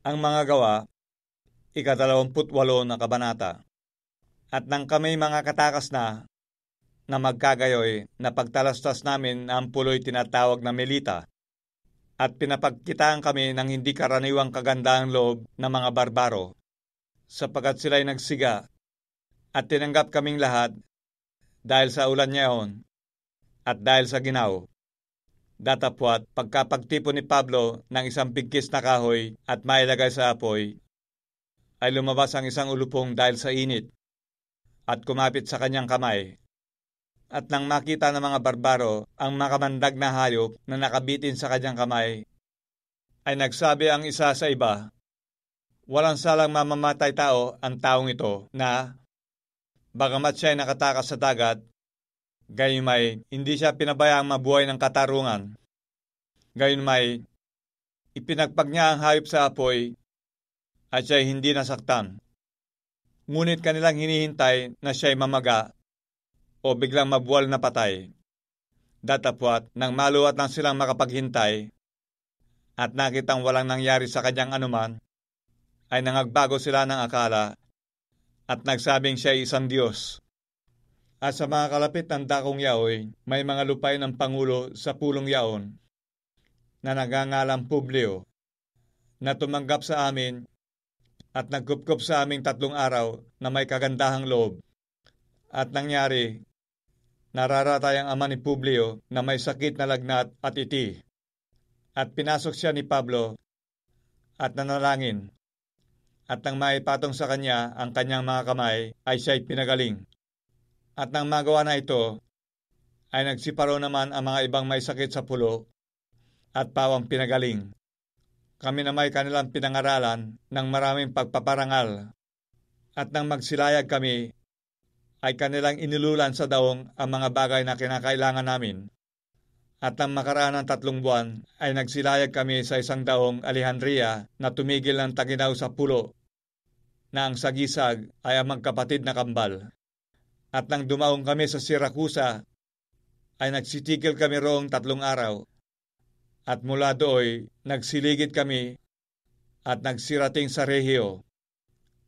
Ang mga gawa, 28 na kabanata. At nang kami mga katakas na magkagayoy, napagtalastas namin na ang puloy tinatawag na Melita, at pinapagkitaan kami ng hindi karaniwang kagandahang loob ng mga barbaro, sapagkat sila'y nagsiga, at tinanggap kaming lahat dahil sa ulan niyaon at dahil sa ginaw. Datapwat, pagkapagtipon ni Pablo ng isang bigkis na kahoy at mailagay sa apoy, ay lumabas ang isang ulupong dahil sa init at kumapit sa kanyang kamay. At nang makita ng mga barbaro ang makamandag na hayop na nakabitin sa kanyang kamay, ay nagsabi ang isa sa iba, walang salang mamamatay tao ang taong ito na, bagamat siya ay nakatakas sa dagat, gayunmay hindi siya pinabayaang mabuhay ng katarungan. Gayunmay, ipinagpag niya ang hayop sa apoy at siya ay hindi nasaktan. Ngunit kanilang hinihintay na siya ay mamaga o biglang mabuwal na patay. Datapwat, nang maluwat lang silang makapaghintay at nakitang walang nangyari sa kanyang anuman, ay nangagbago sila ng akala at nagsabing siya ay isang Diyos. At sa mga kalapit ng dakong yaoy, may mga lupay ng pangulo sa pulong yaon na nagangalang Publio, na tumanggap sa amin at nagkupkup sa aming 3 araw na may kagandahang loob. At nangyari, nararatay ang ama ni Publio na may sakit na lagnat at iti. At pinasok siya ni Pablo at nanalangin. At nang maipatong sa kanya ang kanyang mga kamay, ay siya'y pinagaling. At nang magawa na ito, ay nagsiparo naman ang mga ibang may sakit sa pulo at pawang pinagaling. Kami na may kanilang pinangaralan ng maraming pagpaparangal. At nang magsilayag kami, ay kanilang inululan sa daong ang mga bagay na kinakailangan namin. At nang makaraan ng 3 buwan, ay nagsilayag kami sa isang daong Alejandria na tumigil ng taginaw sa pulo, na ang sagisag ay ang magkapatid na kambal. At nang dumaong kami sa Siracusa, ay nagsitigil kami roong 3 araw. At mula dooy, nagsiligid kami at nagsirating sa Regio.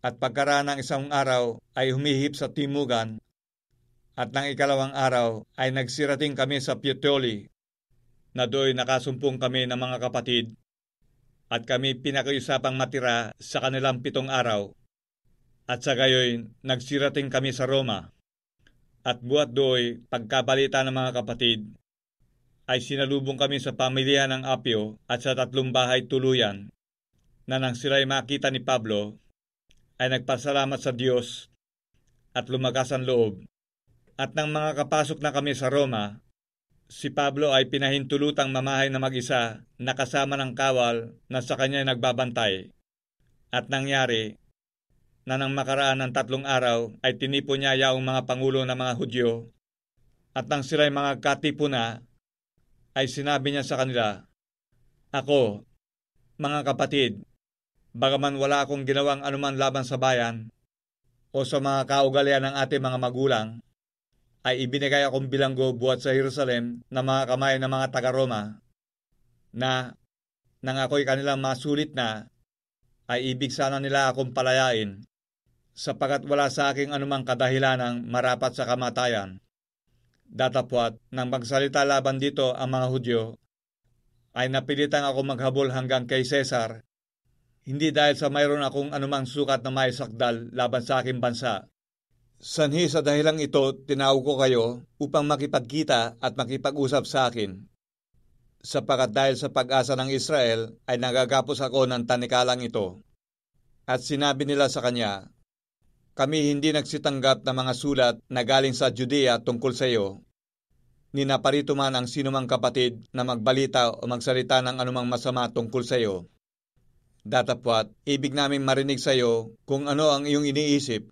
At pagkaraan ng 1 araw ay humihip sa Timugan. At ng 2 araw ay nagsirating kami sa Puteoli, na do'y nakasumpong kami ng mga kapatid. At kami pinakiusapang matira sa kanilang 7 araw. At sa gayoy, nagsirating kami sa Roma. At buhat do'y pagkabalita ng mga kapatid, ay sinalubong kami sa pamilya ng Apio at sa 3 bahay tuluyan, na nang sila'y makita ni Pablo, ay nagpasalamat sa Diyos at lumakas ang loob. At nang mga kapasok na kami sa Roma, si Pablo ay pinahintulutang mamahay na mag-isa na kasama ng kawal na sa kanya ay nagbabantay. At nangyari, na nang makaraan ng 3 araw ay tinipo niya yaong mga pangulo ng mga Hudyo. At nang sila'y mga katipo na, ay sinabi niya sa kanila, ako, mga kapatid, bagaman wala akong ginawang anuman laban sa bayan o sa mga kaugalian ng ating mga magulang, ay ibinigay akong bilanggo buhat sa Jerusalem na mga kamay ng mga taga-Roma, na nang ako'y kanilang masulit na, ay ibig sana nila akong palayain, sapagat wala sa aking anumang kadahilanang marapat sa kamatayan. Datapwat, nang magsalita laban dito ang mga Hudyo, ay napilitang ako maghabol hanggang kay Cesar, hindi dahil sa mayroon akong anumang sukat na maisakdal laban sa aking bansa. Sanhi sa dahilang ito, tinawag ko kayo upang makipagkita at makipag-usap sa akin. Sapagat dahil sa pag-asa ng Israel, ay nagagapos ako ng tanikalang ito. At sinabi nila sa kanya, kami hindi nagsitanggap ng mga sulat na galing sa Judea tungkol sa iyo. Ninaparito man ang sinumang kapatid na magbalita o magsalita ng anumang masama tungkol sa iyo. Datapwat, ibig naming marinig sa iyo kung ano ang iyong iniisip.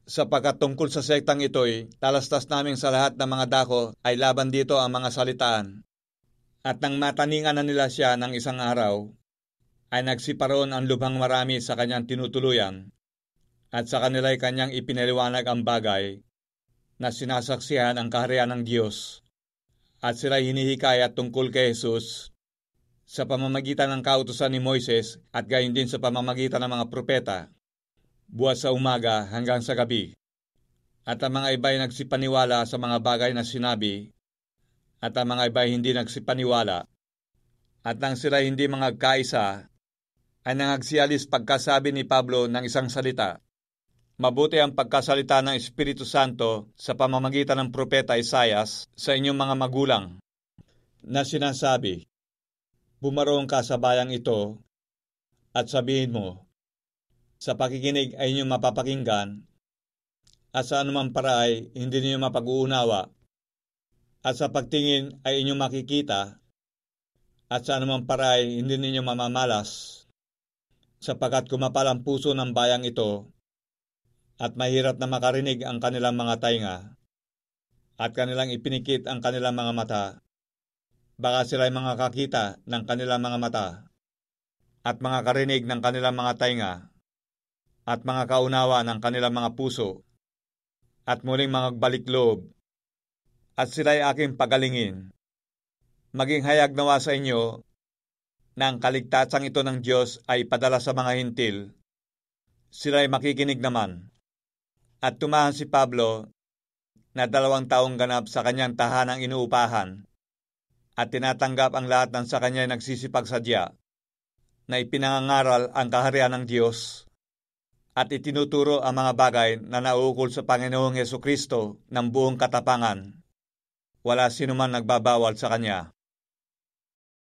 Sapagkat tungkol sa sektang ito'y talastas namin sa lahat ng mga dako ay laban dito ang mga salitaan. At nang mataningan na nila siya ng 1 araw, ay nagsiparoon ang lubhang marami sa kanyang tinutuluyan. At sa kanila'y kanyang ipinaliwanag ang bagay na sinasaksihan ang kaharian ng Diyos. At sila'y hinihikayat tungkol kay Jesus, sa pamamagitan ng kautusan ni Moises at gayon din sa pamamagitan ng mga propeta, buhat sa umaga hanggang sa gabi. At ang mga iba ay nagsipaniwala sa mga bagay na sinabi, at ang mga iba ay hindi nagsipaniwala. At nang sila hindi mangagkaisa, ay nangagsialis pagkasabi ni Pablo ng isang salita. Mabuti ang pagkasalita ng Espiritu Santo sa pamamagitan ng propeta Isaias sa inyong mga magulang, na sinasabi, bumarong ka sa bayang ito at sabihin mo, sa pakikinig ay inyong mapapakinggan, at sa anumang paraay hindi ninyo mapag-uunawa, at sa pagtingin ay inyong makikita, at sa anumang paraay hindi ninyo mamamalas, sapagkat kumapal ang puso ng bayang ito, at mahirap na makarinig ang kanilang mga tainga, at kanilang ipinikit ang kanilang mga mata. Baka sila'y mga kakita ng kanilang mga mata, at mga karinig ng kanilang mga tainga, at mga kaunawa ng kanilang mga puso, at muling magbalik loob, at sila'y aking pagalingin. Maging hayag nawa sa inyo na ang kaligtasang ito ng Diyos ay padala sa mga hintil. Sila'y makikinig naman. At tumahan si Pablo na 2 taong ganap sa kanyang tahanang inuupahan, at tinatanggap ang lahat ng sa kanya nagsisipagsadya, na ipinangangaral ang kaharian ng Diyos, at itinuturo ang mga bagay na nauukol sa Panginoong Hesukristo ng buong katapangan. Wala sinuman nagbabawal sa kanya.